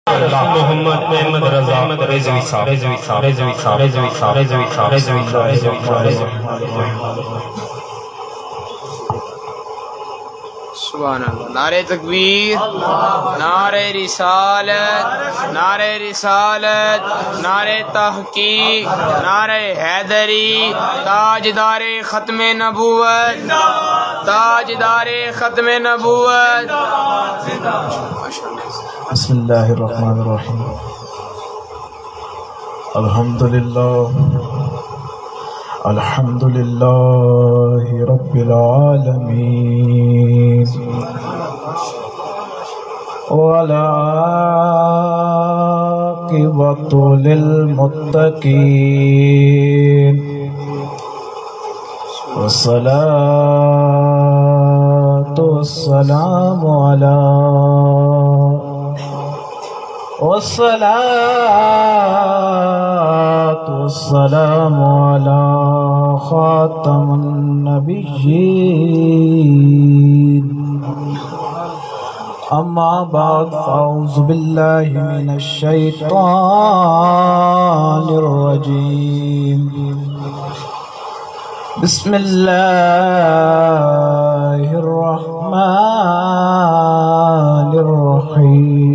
محمد احمد رضا رضوی صاحب سبحان اللہ. نعرہ تکبیر، نعرہ رسالت، نعرہ رسالت، نعرہ تحقیق، نعرہ حیدری، تاجدار ختم نبوت، تاجدار ختم نبوت. بسم اللہ الرحمن الرحیم. الحمد للہ رب العالمین والعاقبۃ للمتقین والصلاة والسلام على خاتم النبیین. اما بعد فاعوذ باللہ من الشیطان الرجیم. بسم اللہ الرحمن الرحیم.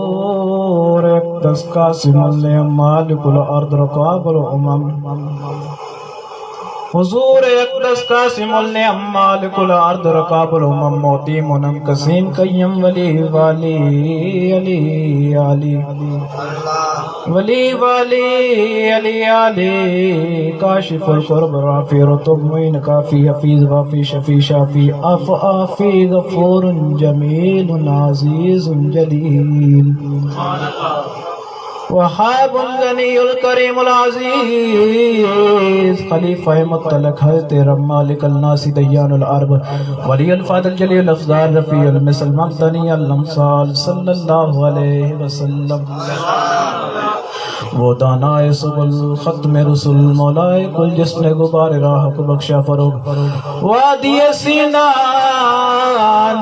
حضور اقدس قاسم اللہ مالک الارض رقاب الامم. حضور اقدس قاسم اللہ مالک الارض رقاب الامم موتی منم قسیم قیم ولی والی علی علی ولی والی علی علی کاشف القرب رافی رتب معین کافی حفیظ وافی شفی شافی آفی غفور جمیل عزیز جلیل وہاب الغنی الکریم العزیز خلیفہ مطلق حضرت رب مالک الناس دیان العرب ولی الفاضل جلیل الافضال رفیع المثل مقدنی الامثال صلی اللہ علیہ وسلم. وہ دانائے سبل ختم رسول مولائے کل جس نے غبار راہ کو بخشا فروغ وادی سینہ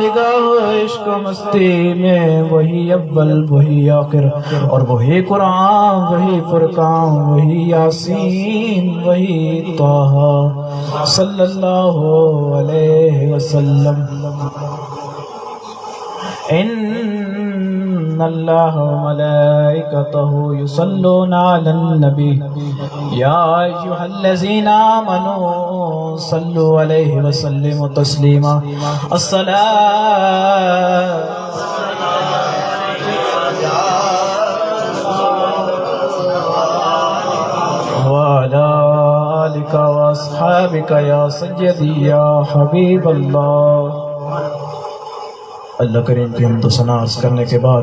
نگاہ عشق و مستی میں وہی اول وہی آخر اور وہی قرآن وہی فرقان وہی یاسین وہی طہ صلی اللہ علیہ وسلم. ان اللہ وملائکتہ یصلون علی النبی یا ایھا الذین آمنوا صلوا علیہ وسلموا تسلیما. الصلاۃ وعلی آلک واصحابک یا سیدی یا حبیب اللہ. اللہ کریم کی حمد و ثنا عرض کرنے کے بعد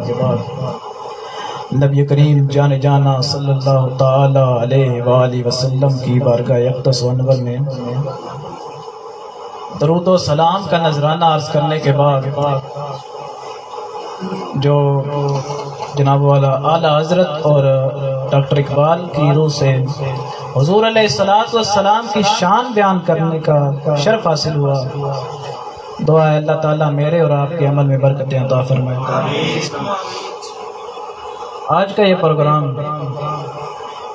نبی کریم جان جانا صلی اللہ تعالی علیہ وآلہ وسلم کی بارگاہ اقدس و انور میں درود و سلام کا نذرانہ عرض کرنے کے بعد جو جناب والا اعلیٰ حضرت اور ڈاکٹر اقبال کی روح سے حضور علیہ السلام کی شان بیان کرنے کا شرف حاصل ہوا. دعا ہے اللہ تعالیٰ میرے اور آپ کے عمل میں برکتیں عطا فرمائے. آج کا یہ پروگرام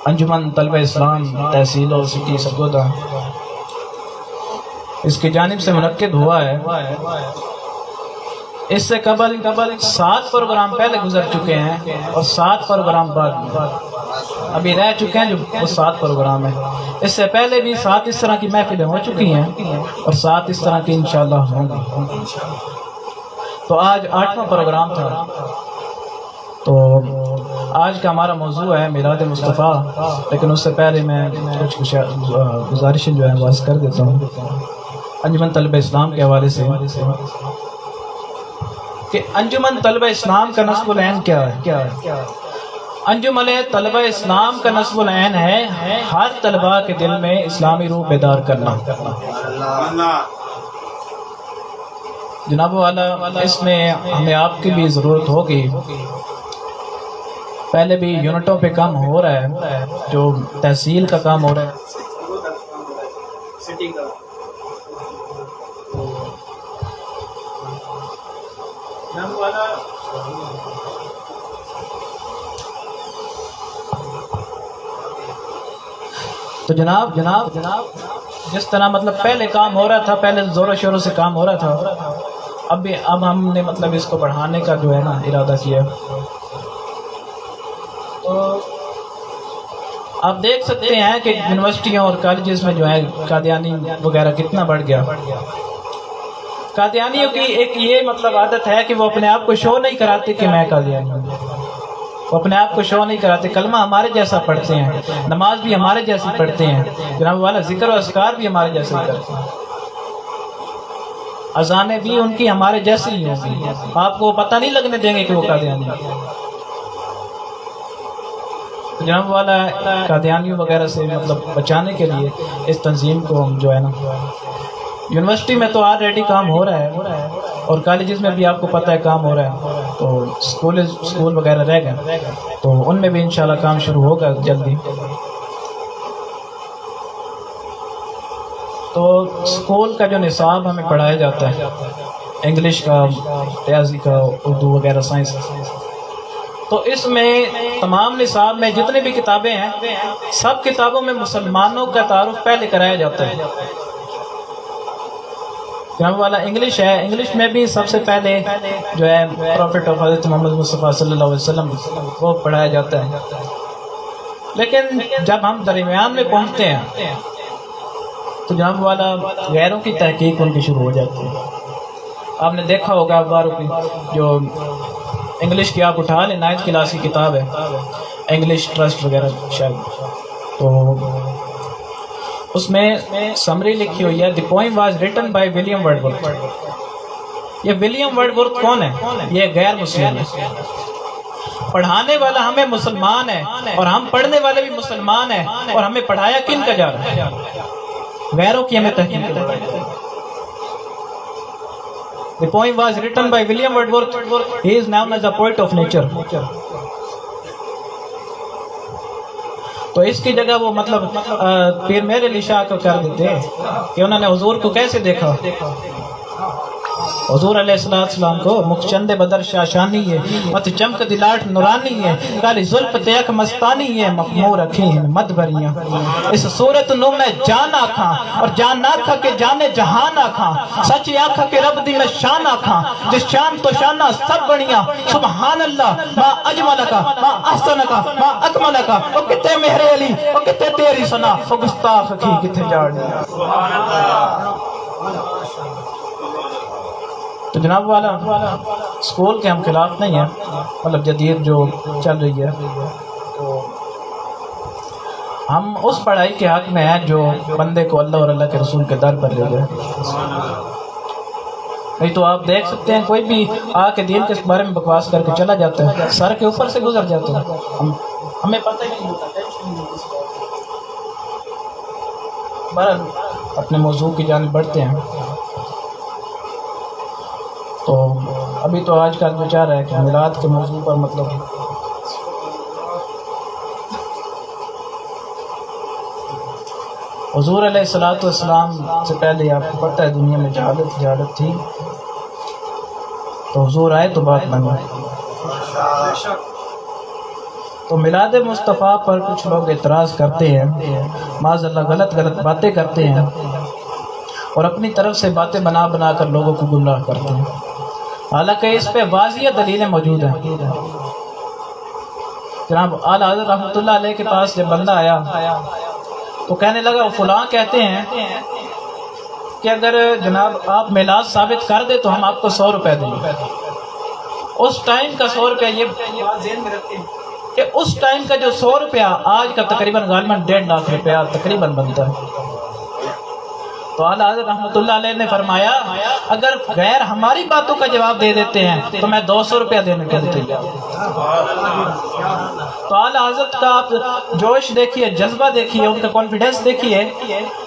انجمن طلبہ اسلام تحصیل و سٹی سرگودا اس کی جانب سے منعقد ہوا ہے. اس سے قبل 7 پروگرام پہلے گزر چکے ہیں اور 7 پروگرام بعد ابھی رہ چکے ہیں جو وہ 7 پروگرام ہیں. اس سے پہلے بھی 7 اس طرح کی محفلیں ہو چکی ہیں اور 7 اس طرح کی انشاءاللہ ہوں گی. تو آج 8واں پروگرام تھا. تو آج کا ہمارا موضوع ہے میلاد مصطفیٰ. لیکن اس سے پہلے میں کچھ گزارشیں جو ہیں وہ عرض کر دیتا ہوں انجمن طلبہ اسلام کے حوالے سے کہ انجمن طلبہ اسلام کا نصب العین کیا ہے. انجمن طلبہ اسلام کا نصب العین ہے ہر طلبہ کے دل میں اسلامی روح بیدار کرنا. جناب والا اس میں ہمیں آپ کی بھی ضرورت ہوگی. پہلے بھی یونٹوں پہ کام ہو رہا ہے جو تحصیل کا کام ہو رہا ہے تو جناب جس طرح مطلب پہلے کام ہو رہا تھا، پہلے زور و شوروں سے کام ہو رہا تھا، اب ہم نے مطلب اس کو بڑھانے کا جو ہے نا ارادہ کیا. تو آپ دیکھ سکتے ہیں کہ یونیورسٹیوں اور کالجز میں جو ہے قادیانی وغیرہ کتنا بڑھ گیا. قادیانیوں کی ایک یہ مطلب عادت ہے کہ وہ اپنے آپ کو شو نہیں کراتے کہ میں قادیانی ہوں، وہ اپنے آپ کو شو نہیں کراتے. کلمہ ہمارے جیسا پڑھتے ہیں، نماز بھی ہمارے جیسی پڑھتے ہیں، جناب والا ذکر و اذکار بھی ہمارے جیسے ہی کرتے ہیں، اذانیں بھی ان کی ہمارے جیسی ہی ہوں گی. آپ کو پتہ نہیں لگنے دیں گے کہ وہ قادیانی ہیں. جناب والا قادیانیوں وغیرہ سے مطلب بچانے کے لیے اس تنظیم کو ہم جو ہے نا، یونیورسٹی میں تو آلریڈی کام ہو رہا ہے اور کالجز میں بھی آپ کو پتہ ہے کام ہو رہا ہے. تو اسکول وغیرہ رہ گئے تو ان میں بھی انشاءاللہ کام شروع ہوگا جلدی. تو اسکول کا جو نصاب ہمیں پڑھایا جاتا ہے، انگلش کا، ریاضی کا، اردو وغیرہ، سائنس، تو اس میں تمام نصاب میں جتنی بھی کتابیں ہیں سب کتابوں میں مسلمانوں کا تعارف پہلے کرایا جاتا ہے. جناب والا انگلش ہے، انگلش میں بھی سب سے پہلے جو ہے پروفٹ آف حضرت محمد مصطفیٰ صلی اللہ علیہ وسلم وہ پڑھایا جاتا ہے. لیکن جب ہم درمیان میں پہنچتے ہیں تو جناب والا غیروں کی تحقیق ان کی شروع ہو جاتی ہے. آپ نے دیکھا ہوگا اخباروں کی جو انگلش کی آپ اٹھا لیں، 9th کلاس کی کتاب ہے انگلش ٹرسٹ وغیرہ شاید، تو اس میں سمری لکھی ہوئی ہے، the poem was written by William Wordsworth. یہ ولیم ورڈورتھ کون ہے؟ یہ غیر مسلم ہے. پڑھانے والا ہمیں مسلمان ہے اور ہم پڑھنے والے بھی مسلمان ہیں، اور ہمیں پڑھایا کن کا جا رہا ہے؟ غیروں کی ہمیں تحقیق کرنی ہے. The poem was written by William Wordsworth. He is known as a poet of nature. تو اس کی جگہ وہ مطلب پیر میرے علی شاہ کو کر دیتے کہ انہوں نے حضور کو کیسے دیکھا. حضور علیہ السلام کو مخچند بدر شاشانی ہے، مت چمک دلاٹ نورانی ہے، کالی زلف تیک مستانی ہے، مخمور رکھی ہیں مد بریاں. اس صورت نو میں جان آکھاں اور جان آکھا کے جانے جہان آکھاں، سچی آکھا کے رب دی میں شان آکھاں، جس شان تو شانہ سب بڑیاں. سبحان اللہ ما اجملکا ما احسنکا ما اکملکا. او کتے مہر علی، او کتے تیری سنا، او گستاخ کی کتے جاڑی. تو جناب والا اسکول کے ہم خلاف نہیں ہیں، مطلب جدید جو چل رہی ہے، تو ہم اس پڑھائی کے حق میں ہیں جو بندے کو اللہ اور اللہ کے رسول کے در پر لے جائے. نہیں تو آپ دیکھ سکتے ہیں کوئی بھی آ کے دین کے بارے میں بکواس کر کے چلا جاتا ہے، سر کے اوپر سے گزر جاتا ہے، ہمیں پتہ ہی نہیں ہوتا. بہرحال اپنے موضوع کی جانب بڑھتے ہیں. تو ابھی تو آج کل جو چاہ رہا ہے کہ میلاد کے موضوع پر مطلب حضور علیہ السلام سے پہلے آپ کو پتہ ہے دنیا میں جہالت تھی، تو حضور آئے تو بات بن گئی. تو میلاد مصطفیٰ پر کچھ لوگ اعتراض کرتے ہیں، معاذ اللہ غلط باتیں کرتے ہیں اور اپنی طرف سے باتیں بنا کر لوگوں کو گمراہ کرتے ہیں، حالانکہ اس پہ واضح دلیلیں موجود ہیں. جناب اعلیٰ حضرت رحمۃ اللہ علیہ کے پاس جب بندہ آیا تو کہنے لگا فلاں کہتے ہیں کہ اگر جناب آپ میلاد ثابت کر دے تو ہم آپ کو 100 روپے دیں گے. اس ٹائم کا 100 روپیہ، یہ ذہن میں رکھیں کہ اس ٹائم کا جو 100 روپیہ آج کا تقریباً غالباً 1.5 لاکھ روپیہ تقریباً بنتا ہے. تو اعلیٰ حضرت رحمۃ اللہ علیہ نے فرمایا اگر غیر ہماری باتوں کا جواب دے دیتے ہیں تو میں 200 روپیہ دینے کے لیے تیار ہوں. تو اعلیٰ حضرت کا آپ جوش دیکھیے، جذبہ دیکھیے، ان کا کانفیڈنس دیکھیے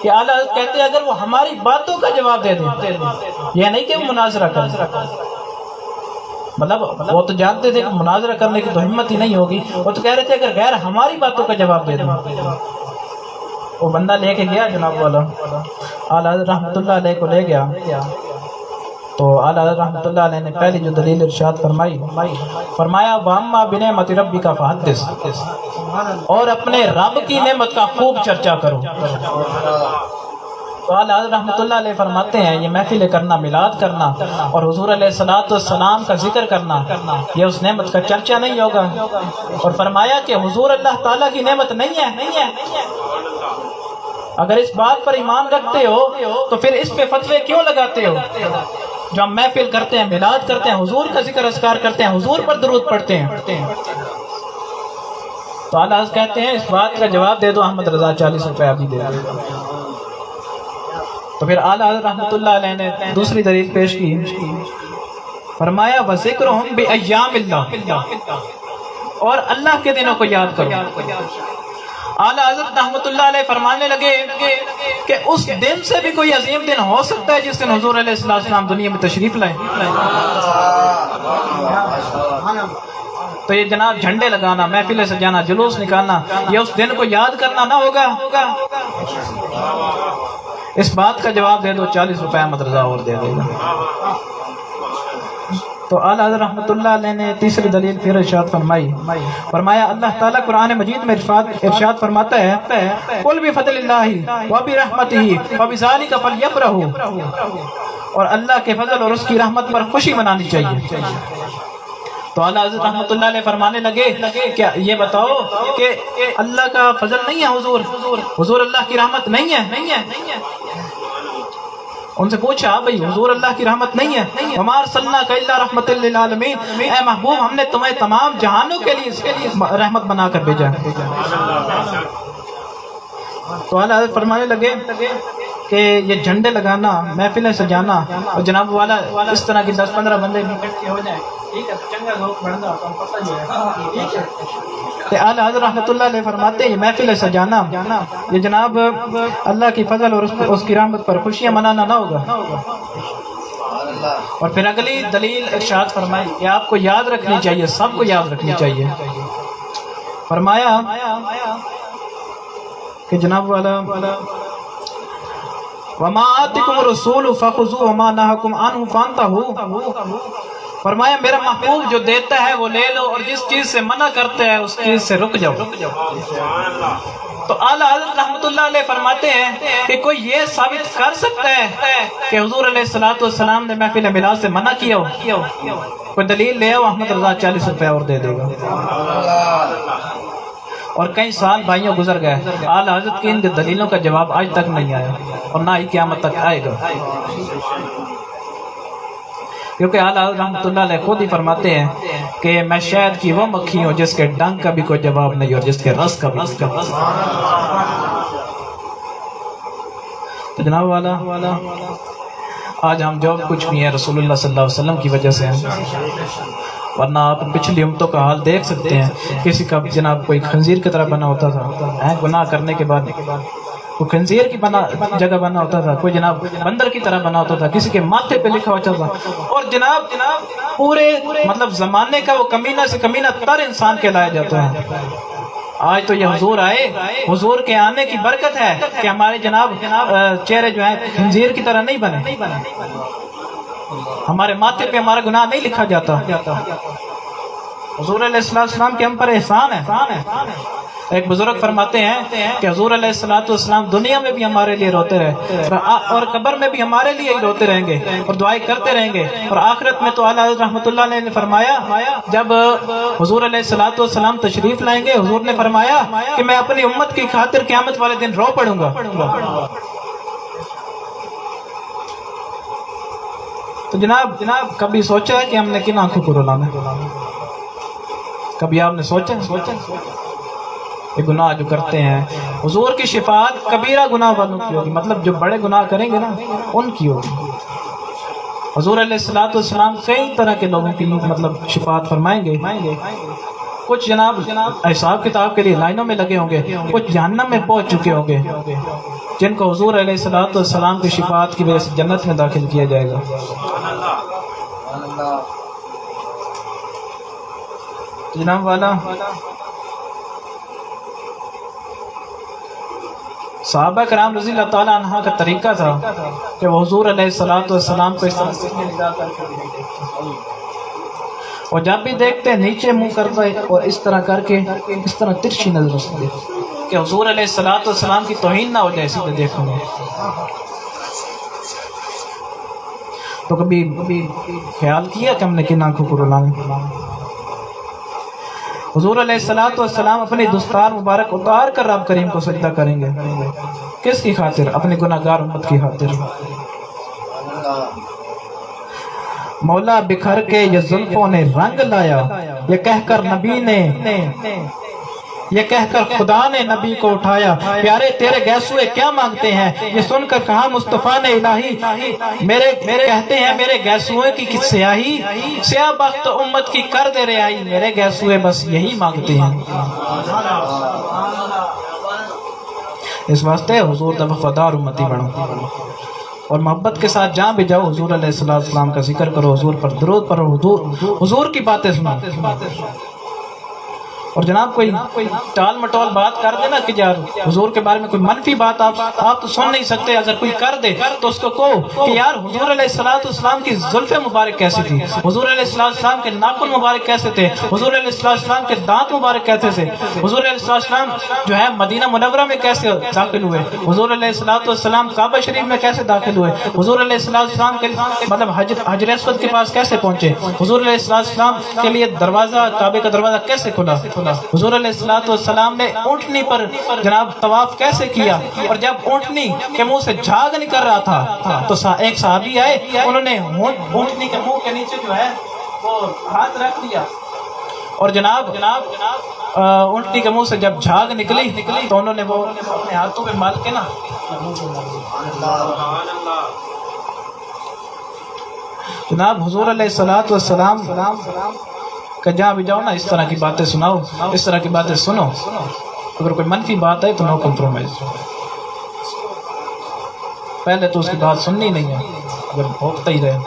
کہ اعلیٰ حضرت کہتے ہیں اگر وہ ہماری باتوں کا جواب دے دیں، یہ نہیں کہ وہ مناظرہ کریں، مطلب وہ تو جانتے تھے کہ مناظرہ کرنے کی تو ہمت ہی نہیں ہوگی، وہ تو کہہ رہے تھے اگر غیر ہماری باتوں کا جواب دے دیں. وہ بندہ لے کے گیا جناب والا اعلیٰ حضرت رحمۃ اللہ علیہ کو لے گیا تو اعلیٰ حضرت رحمۃ اللہ علیہ نے پہلی جو دلیل ارشاد فرمایا وَأَمَّا بِنِعْمَةِ رَبِّكَ فَحَدِّثْ، اور اپنے رب کی نعمت کا خوب چرچا کرو۔ تو اعلیٰ حضرت رحمۃ اللہ علیہ فرماتے ہیں یہ محفل کرنا، میلاد کرنا اور حضور علیہ السلام کا ذکر کرنا، یہ اس نعمت کا چرچا نہیں ہوگا۔ اور فرمایا کہ حضور اللہ تعالیٰ کی نعمت نہیں ہے۔ اگر اس بات پر ایمان رکھتے ہو تو پھر اس پہ فتوے کیوں لگاتے ہو؟ جو ہم محفل کرتے ہیں، میلاد کرتے ہیں، حضور کا ذکر اذکار کرتے ہیں، حضور پر درود پڑھتے ہیں، تو اعلیٰ حضرت کہتے ہیں اس بات کا جواب دے دو احمد رضا 40 روپے ابھی دے دو۔ تو پھر اعلیٰ حضرت رحمۃ اللہ علیہ نے دوسری دلیل پیش کی، فرمایا وَذِكْرُهُمْ بِأَيَّامِ اللَّهِ، اور اللہ کے دنوں کو یاد کرو۔ اعلیٰ حضرت رحمۃ اللہ علیہ فرمانے لگے کہ اس دن سے بھی کوئی عظیم دن ہو سکتا ہے جس دن حضور علیہ السلام دنیا میں تشریف لائے۔ تو یہ جناب جھنڈے لگانا، محفلیں سجانا، جلوس نکالنا، یہ اس دن کو یاد کرنا نہ ہوگا؟ اس بات کا جواب دے دو 40 روپے احمد رضا اور دے دے گا۔ تو اعلیٰ حضرت رحمۃ اللہ علیہ نے تیسری دلیل پھر ارشاد فرمایا اللہ تعالیٰ قرآن مجید میں ارشاد فرماتا ہے قُلْ بِفَضْلِ اللَّهِ وَبِرَحْمَتِهِ وَبِذَلِكَ فَلْيَفْرَحُوا، اور اللہ کے فضل اور اس کی رحمت پر خوشی منانی چاہیے۔ تو اعلیٰ حضرت رحمۃ اللہ علیہ فرمانے لگے کیا یہ بتاؤ کہ اللہ کا فضل نہیں ہے، حضور اللہ کی رحمت نہیں ہے؟ ان سے پوچھا بھئی حضور اللہ کی رحمت نہیں ہے؟ وَمَا أَرْسَلْنَاكَ إِلَّا رَحْمَةً لِّلْعَالَمِينَ، اے محبوب ہم نے تمہیں تمام جہانوں کے لیے رحمت بنا کر بھیجا۔ تو اعلیٰ حضرت فرمانے لگے کہ یہ جھنڈے لگانا، محفلیں سجانا اور جناب والا اس طرح کی 10-15 بندے اکٹھے ہو جائیں، ٹھیک ہے، چنگا لوگ بڑھنا تو پتہ ہی ہے، ٹھیک ہے۔ کہ اعلیٰ حضرت رحمۃ اللہ علیہ فرماتے ہیں یہ محفلیں سجانا، یہ جناب اللہ کی فضل اور اس کی رحمت پر خوشیاں منانا نہ ہوگا۔ اور پھر اگلی دلیل ارشاد فرمائی کہ آپ کو یاد رکھنی چاہیے، سب کو یاد رکھنی چاہیے۔ فرمایا کہ جناب والا وَمَا آتِكُمُ الرَّسُولُ فَخُذُوهُ وَمَا نَهَاكُمْ عَنْهُ فَانْتَهُوا، فرمایا میرا محبوب جو دیتا ہے وہ لے لو اور جس چیز سے منع کرتا ہے اس چیز سے رک جاؤ۔ تو اعلیٰ حضرت رحمۃ اللہ علیہ فرماتے ہیں کہ کوئی یہ ثابت کر سکتا ہے کہ حضور علیہ السلام نے محفل میلاد سے منع کیا ہو؟ کوئی دلیل لے آؤ، احمد رضا 40 روپے اور دے دے گا۔ اور کئی سال بھائیوں گزر گئے، اعلیٰ حضرت کی ان دلیلوں کا جواب آج تک نہیں آیا اور نہ ہی قیامت تک آئے گا، کیونکہ اعلیٰ حضرت رحمۃ اللہ علیہ خود ہی فرماتے ہیں کہ میں شہد کی وہ مکھی ہوں جس کے ڈنگ کا بھی کوئی جواب نہیں اور جس کے رس کا بھی۔ تو جناب والا آج ہم جو کچھ بھی ہیں رسول اللہ صلی اللہ علیہ وسلم کی وجہ سے ہیں، ورنہ آپ پچھلی امتوں کا حال دیکھ سکتے ہیں، کسی کا جناب کوئی خنزیر کی طرح بنا ہوتا تھا، گناہ کرنے کے بعد کوئی خنزیر کی جگہ بنا ہوتا تھا، کوئی جناب بندر کی طرح بنا ہوتا تھا، کسی کے ماتھے پہ لکھا ہوتا تھا، اور جناب پورے مطلب زمانے کا وہ کمینہ سے کمینہ تر انسان کہلایا جاتا ہے۔ آج تو یہ حضور آئے، حضور کے آنے کی برکت ہے کہ ہمارے جناب چہرے جو ہیں خنزیر کی طرح نہیں بنے، ہمارے ماتھے پہ ہمارا گناہ نہیں لکھا جاتا۔ حضور علیہ السلام کے ہم پر احسان ہے۔ ایک بزرگ فرماتے ہیں کہ حضور علیہ السلام دنیا میں بھی ہمارے لیے روتے رہے اور قبر میں بھی ہمارے لیے ہی روتے رہیں گے اور دعائیں کرتے رہیں گے، اور آخرت میں تو اعلیٰ حضرت رحمۃ اللہ علیہ نے فرمایا جب حضور علیہ السلام تشریف لائیں گے، حضور نے فرمایا کہ میں اپنی امت کی خاطر قیامت والے دن رو پڑوں گا۔ تو جناب کبھی سوچا ہے کہ ہم نے کن آنکھوں کو رلانا ہے؟ کبھی آپ نے سوچا یہ گناہ جو کرتے ہیں، حضور کی شفاعت کبیرہ گناہ والوں کی ہوگی، مطلب جو بڑے گناہ کریں گے نا ان کی ہوگی۔ حضور علیہ السلام کئی طرح کے لوگوں کی مطلب شفاعت فرمائیں گے، کچھ جناب حساب کتاب کے لیے لائنوں میں لگے ہوں گے، کچھ جہنم میں پہنچ چکے ہوں گے، جن کو حضور علیہ السلام کی شفاعت کی وجہ سے جنت میں داخل کیا جائے گا۔ جناب والا صحابہ کرام رضی اللہ تعالیٰ عنہ کا طریقہ تھا کہ وہ حضور علیہ الصلوۃ والسلام کو اس طرح سے نگاہ کر کے دیکھتے اور جب بھی دیکھتے نیچے منہ کرتے اور اس طرح کر کے اس طرح ترچھی نظر سے کہ حضور علیہ الصلوۃ والسلام کی توہین نہ ہو جائے سیدھے دیکھوں گے. تو کبھی خیال کیا کہ ہم نے کن آنکھوں کو رلائیں؟ حضور علیہ الصلوۃ والسلام اپنی دستار مبارک اتار کر رب کریم کو سجدہ کریں گے. کس کی خاطر؟ اپنی گناہ گار امت کی خاطر. مولا بکھر کے یہ زلفوں نے رنگ لایا، یہ کہہ کر نبی نے، یہ کہہ کر خدا نے نبی کو اٹھایا. پیارے تیرے گیسوئے کیا مانگتے ہیں؟ یہ سن کر کہا مصطفیٰ نے الہی، میرے کہتے ہیں میرے گیسوئے کی سیاہی، سیاہ بخت امت کی کر دے رہائی. میرے گیسوئے بس یہی مانگتے ہیں. اس واسطے حضور دا وفادار امتی بنو اور محبت کے ساتھ جہاں بھی جاؤ حضور علیہ السلام کا ذکر کرو، حضور پر درود پڑھو، حضور کی باتیں سنو. اور جناب کوئی ٹال مٹول بات کر دے نا کہ یار حضور کے بارے میں کوئی منفی بات آپ تو سن نہیں سکتے، اگر کوئی کر دے تو اس کو کہو کہ یار حضور علیہ السلام کی زلف مبارک کیسی تھی، حضور علیہ السلام کے ناخن مبارک کیسے تھے، حضور علیہ السلام کے دانت مبارک کیسے تھے، حضور علیہ السلام جو ہے مدینہ منورہ میں کیسے داخل ہوئے، حضور علیہ السلام کعبہ شریف میں کیسے داخل ہوئے، حضور علیہ السلام کے مطلب حجر اسود کے پاس کیسے پہنچے، حضور علیہ السلام کے لیے دروازہ کعبے کا دروازہ کیسے کھلا، حضور علیہ السلام نے اونٹنی پر جناب طواف کیسے کیا. اور جب اونٹنی کے منہ سے جھاگ نکل رہا تھا تو ایک صحابی آئے، انہوں نے اونٹنی کے منہ کے نیچے جو ہے وہ ہاتھ رکھ دیا اور جناب اونٹنی کے منہ سے جب جھاگ نکلی تو انہوں نے وہ اپنے ہاتھوں پہ مال کے نا جناب حضور علیہ السلام کہ جہاں بھی جاؤ نا اس طرح کی باتیں سناؤ، اس طرح کی باتیں سنو. اگر کوئی منفی بات ہے تو نو کمپرومائز. پہلے تو اس کی بات سننی نہیں ہے، اگر بھوکتا ہی رہے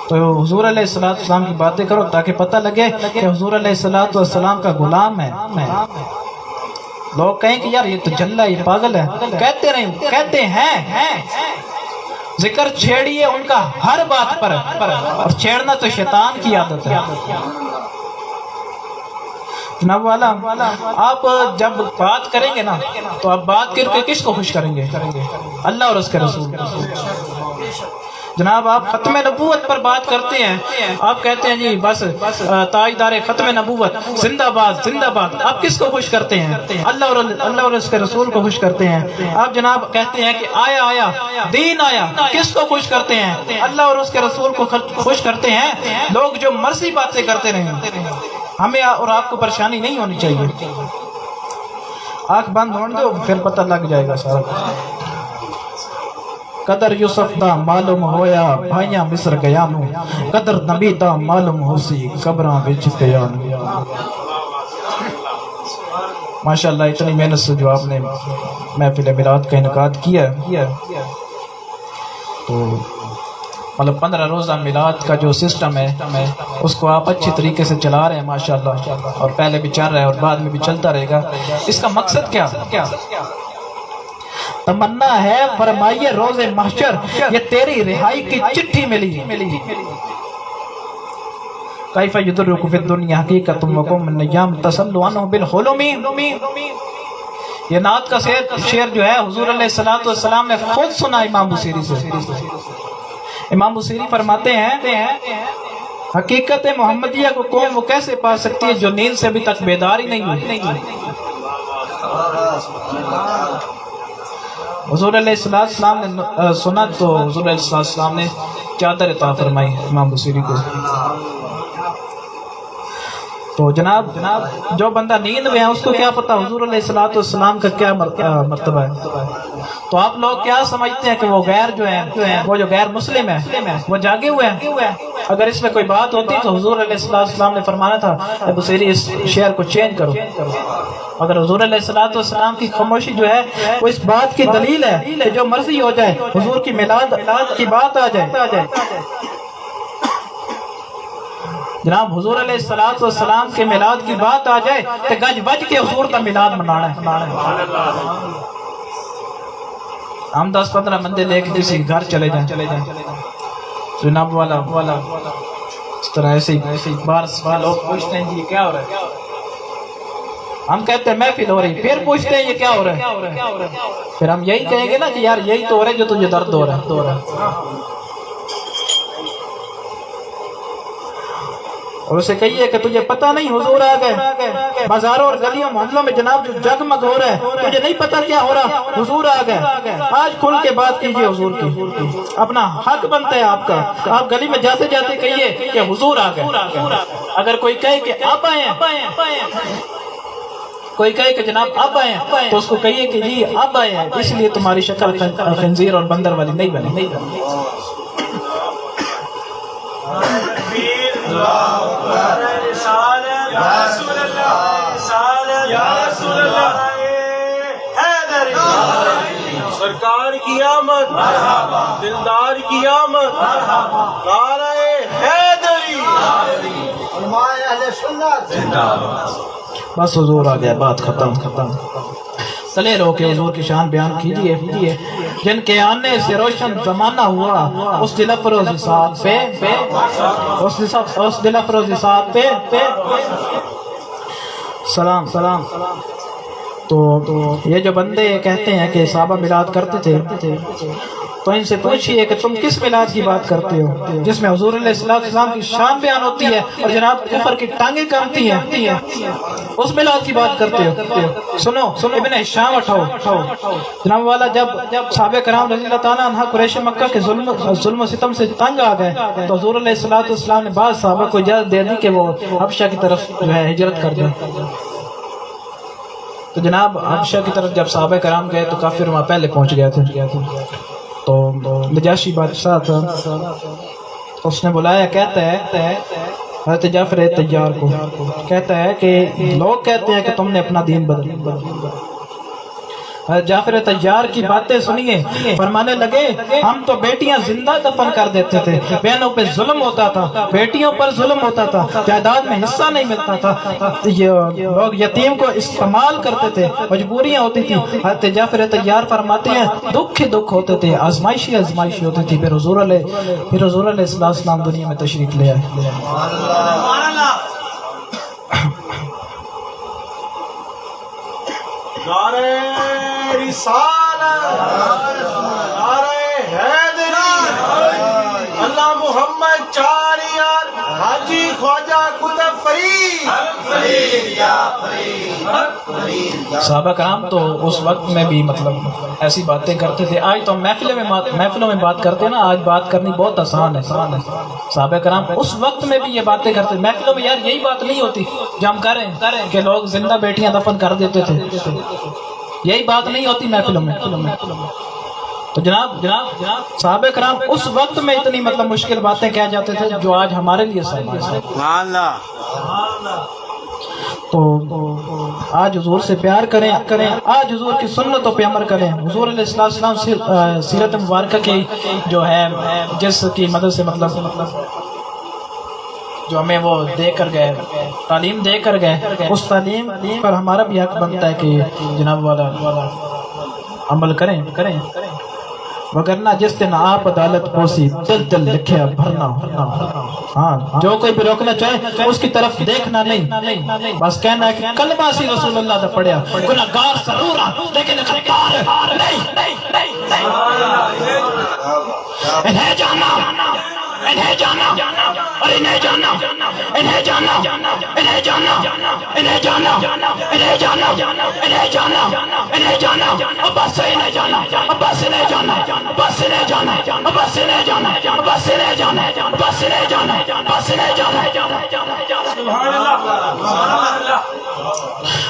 تو حضور علیہ السلام کی باتیں کرو تاکہ پتہ لگے کہ حضور علیہ السلام کا غلام ہے. لوگ کہیں کہ یار یہ تو جھلا ہے، یہ پاگل ہے، کہتے ہیں ذکر چھیڑیے ان کا ہر بات پر، اور چھیڑنا تو شیطان کی عادت ہے. جناب والا آپ جب بات کریں گے نا تو آپ بات کر کے کس کو خوش کریں گے؟ اللہ اور اس کے رسول. جناب آپ ختم نبوت پر بات کرتے ہیں، آپ کہتے ہیں جی بس تاجدار ختم نبوت زندہ باد زندہ باد. آپ کس کو خوش کرتے ہیں؟ اللہ اور اس کے رسول کو خوش کرتے ہیں. آپ جناب کہتے ہیں کہ آیا دین آیا، کس کو خوش کرتے ہیں؟ اللہ اور اس کے رسول کو خوش کرتے ہیں. لوگ جو مرضی باتیں کرتے رہیں، ہمیں اور آپ کو پریشانی نہیں ہونی چاہیے. آنکھ بند ہونے دو پھر پتہ لگ جائے گا سارا. قدر یوسف دا معلوم ہویا بھائیاں مصر گیا نو، قدر نبی دا معلوم ہو سی قبراں وچ پیا نو. ماشاءاللہ اتنی محنت سے جو آپ نے محفل میلاد کا انعقاد کیا ہے، تو مطلب 15 روزہ میلاد کا جو سسٹم ہے اس کو آپ اچھی طریقے سے چلا رہے ہیں ماشاءاللہ، اور پہلے بھی چل رہا ہے اور بعد میں بھی چلتا رہے گا. اس کا مقصد کیا تمنا ہے؟ فرمائیے روز محشر یہ تیری رہائی کی چٹھی ملی. کیف یدرک فی الدنیا حقیقت وقوم النیام تسلو عنہ بالحلم. یہ نعت کا شعر جو ہے حضور علیہ السلام نے خود سنا امام بصیری سے. امام بصیری فرماتے ہیں حقیقت محمدیہ کو قوم وہ کیسے پا سکتی ہے جو نیند سے ابھی تک بیدار ہی نہیں ہوئی. حضور علیہ السلام نے سنا تو حضور علیہ السلام نے چادر عطا فرمائی امام بصیری کو. تو جناب جو بندہ نیند میں ہے اس کو کیا پتا حضور علیہ السلام کا کیا مرتبہ ہے. تو آپ لوگ کیا سمجھتے ہیں کہ وہ غیر جو ہیں وہ جو غیر مسلم ہے وہ جاگے ہوئے ہیں؟ اگر اس میں کوئی بات ہوتی تو حضور علیہ السلام نے فرمانا تھا کہ بصیری اس شعر کو چینج کرو. اگر حضور علیہ السلام کی خاموشی جو ہے وہ اس بات کی دلیل ہے کہ جو مرضی ہو جائے حضور کی میلاد کی بات آ جائے. جناب حضور علیہ السلام کے میلاد کی بات آ جائے تو گج بج کے حضور کا میلاد منانا ہے. ہم 10-15 بندے لے کے کسی گھر چلے جائیں جناب والا اس طرح ایسے ہی بار لوگ پوچھتے ہیں جی کیا ہو رہا ہے، ہم کہتے ہیں محفل ہو رہی، پھر پوچھتے ہیں یہ کیا ہو رہا ہے، پھر ہم یہی کہیں گے نا کہ یار یہی تو ہو رہا ہے جو تجھے درد ہو رہا ہے. اور اسے کہیے کہ تجھے پتہ نہیں حضور آ گئے، بازاروں اور گلیوں محلوں میں جناب جو جگمگ ہو رہا ہے، تجھے نہیں پتہ کیا ہو رہا، حضور آ گئے. آج کھل کے بات کیجئے حضور کی، اپنا حق بنتا ہے آپ کا. آپ گلی میں جاتے جاتے کہیے کہ حضور آ گئے. اگر کوئی کہے کہ آپ آئے ہیں، کوئی کہے کہ جناب اب آئے ہیں، تو اس کو کہیے کہ جی اب آئے ہیں، اس لیے تمہاری شکل خنزیر اور بندر والی نہیں بنے. سرکار کی آمد، دلدار کی آمد، نعرہ حیدری، علماء اہل سنت زندہ باد. بس حضور آ گیا، بات ختم. چلے رو کے حضور کی شان بیان کیجیے. جن کے آنے سے روشن زمانہ ہوا، اس دل افروز ساتھ پہ، اس دل افروز ساتھ پہ سلام. تو یہ جو بندے کہتے ہیں کہ صحابہ میلاد کرتے تھے، تو ان سے پوچھئے کہ تم کس میلاد کی بات کرتے ہو جس میں حضور علیہ السلام کی شان بیان ہوتی ہے اور جناب کفر کی ٹانگیں کامتی ہیں، اس میلاد کی بات کرتے ہو. سنو ابن ہشام اٹھاؤ جناب والا. جب صحابہ کرام رضی اللہ تعالیٰ عنہ قریش مکہ کے ظلم و ستم سے تنگ آ گئے، تو حضور علیہ السلام نے بعض صحابہ کو اجازت دے دی کہ وہ حبشہ کی طرف جو ہے ہجرت کر دیں. تو جناب حبشہ کی طرف جب صحابہ کرام گئے تو کافر وہاں پہلے پہنچ گئے تھے. تو نجاشی بادشاہ تھا، اس نے بلایا، کہتا ہے حضرت جعفر تیار کو، کہتا ہے کہ لوگ کہتے ہیں کہ تم نے اپنا دین بدل. جعفر تیار کی باتیں سنیے، فرمانے لگے ہم تو بیٹیاں زندہ دفن کر دیتے تھے، بہنوں پہ ظلم ہوتا تھا، بیٹیوں پر ظلم ہوتا تھا، جائیداد میں حصہ نہیں ملتا تھا، لوگ یتیم کو استعمال کرتے تھے، مجبوریاں ہوتی تھی. حضرت جعفر تیار فرماتے ہیں دکھ ہی دکھ ہوتے تھے، آزمائشی ہوتی تھی. پھر حضور علیہ السلام دنیا میں تشریف لے آئے. نعرہ رسالت، نعرہ حیدری، اللہ محمد چاریار، حاجی خواجہ کتب فرید. صحابہ کرام تو اس وقت میں بھی مطلب ایسی باتیں کرتے تھے. آج تو محفلوں میں بات کرتے ہیں نا، آج بات کرنی بہت آسان ہے. صحابہ کرام اس وقت میں بھی یہ باتیں کرتے تھے. محفلوں میں یار یہی بات نہیں ہوتی جو ہم کریں کہ لوگ زندہ بیٹیاں دفن کر دیتے تھے، یہی بات نہیں ہوتی محفلوں میں. تو جناب صحابہ کرام اس وقت میں اتنی مطلب مشکل باتیں کہہ جاتے تھے جو آج ہمارے لیے سبحان اللہ. تو آج حضور سے پیار کریں، آج حضور کی سنتوں پہ عمل کریں. حضور علیہ السلام سیرت مبارکہ کی جو ہے جس کی مدد سے مطلب جو ہمیں وہ دے کر گئے، تعلیم دے کر گئے، اس تعلیم پر ہمارا بھی حق بنتا ہے کہ جناب والا عمل کریں. وگرنہ جس دن آپ عدالت پوسی دل لکھے بھرنا. ہاں جو کوئی بھی روکنا چاہے اس کی طرف دیکھنا نہیں، بس کہنا ہے کہ کلمہ سی رسول اللہ دا پڑھیا، گناہگار ضرور لیکن خطار نہیں. انہیں جانا انہیں جانا اور انہیں جانا انہیں جانا انہیں جانا انہیں جانا انہیں جانا انہیں جانا انہیں جانا بس انہیں جانا بس انہیں جانا بس انہیں جانا بس انہیں جانا بس انہیں جانا بس انہیں جانا بس انہیں جانا. سبحان اللہ.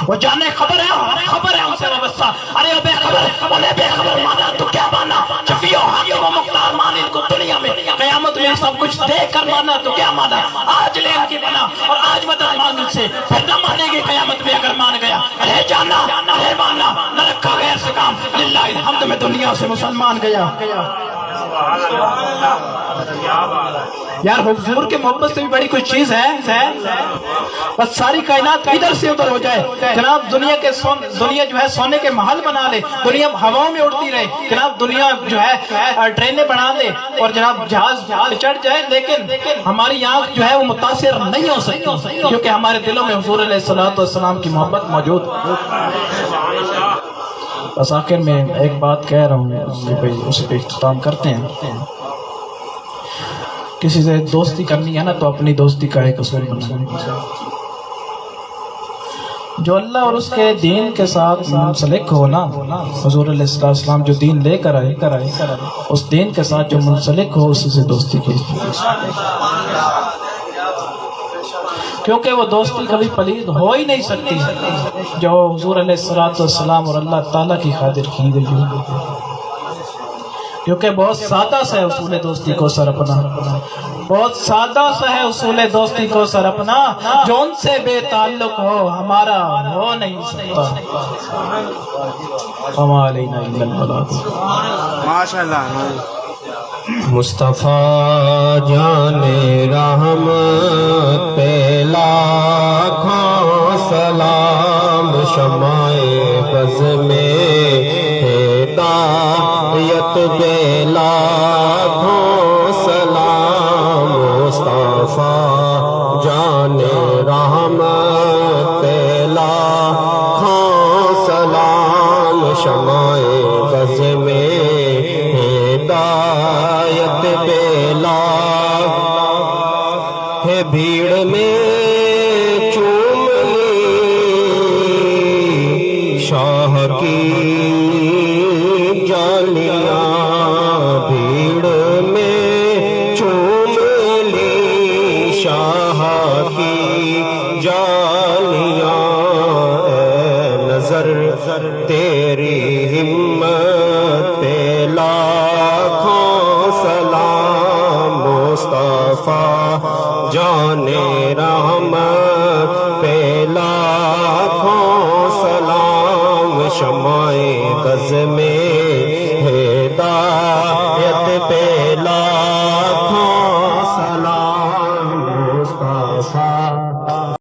وہ جانے خبر ہے ان سے وابستہ. ارے بے خبر انہیں بے خبر مانا تو کیا مانا؟ شفیع و حاکم و مختار مان ان کو دنیا میں، قیامت میں سب کچھ دیکھ کر مانا تو کیا مانا؟ آج لے ان کی بنا اور آج مدد مانگ ان سے، پھر نہ مانے گی قیامت میں اگر مان گیا. رہ جانا رہ ماننا نہ رکھا غیر سے کام، للہ الحمد میں دنیا سے مسلمان گیا. یار حضور کے محبت سے بھی بڑی کوئی چیز ہے؟ بس ساری کائنات ادھر سے ادھر ہو جائے جناب، دنیا جو ہے سونے کے محل بنا لے، دنیا ہواؤں میں اڑتی رہے جناب، دنیا جو ہے ٹرینیں بنا دے اور جناب جہاز چڑھ جائے، لیکن ہماری آنکھ جو ہے وہ متاثر نہیں ہو سکتی، کیونکہ ہمارے دلوں میں حضور علیہ السلام کی محبت موجود۔ بس آخر میں ایک بات کہہ رہا ہوں، اسے پہ اختتام کرتے ہیں۔ کسی سے دوستی کرنی ہے نا تو اپنی دوستی کا ایک اصول بنانا، جو اللہ اور اس کے دین کے ساتھ منسلک ہو نا، حضور علیہ السلام جو دین لے کر آئے اس دین کے ساتھ جو منسلک ہو اسی سے دوستی کی، کیونکہ وہ دوستی کبھی پلید ہو ہی نہیں سکتی جو حضور علیہ السلام اور اللہ تعالیٰ کی خاطر کی گئی ہو، کیونکہ بہت سادہ سا ہے اصول دوستی کو سر اپنا، بہت سادہ سا ہے اصول دوستی کو سر اپنا، جو ان سے بے تعلق ہو ہمارا ہو نہیں سکتا۔ فما علینا الا البلاغ۔ ماشاءاللہ۔ مصطفیٰ جان رحمت پہ لاکھوں سلام، شمع بز میں ہدایت پہ لاکھوں سلام، مصطفیٰ جان رحمت پہ لاکھوں سلام، شمع بز میں ہدایت پہ لاکھ ہے، بھیڑ میں چوم لی شاہ کی جالیاں، بھیڑ میں چوم لی شاہ کی جالیاں، اے نظر تیری ہمت پہ لاکھوں سلام، مصطفیٰ جان رحمت پہ لاکھوں سلام، شمع بز میں ہدایت پہ لاکھوں سلام، مصطفیٰ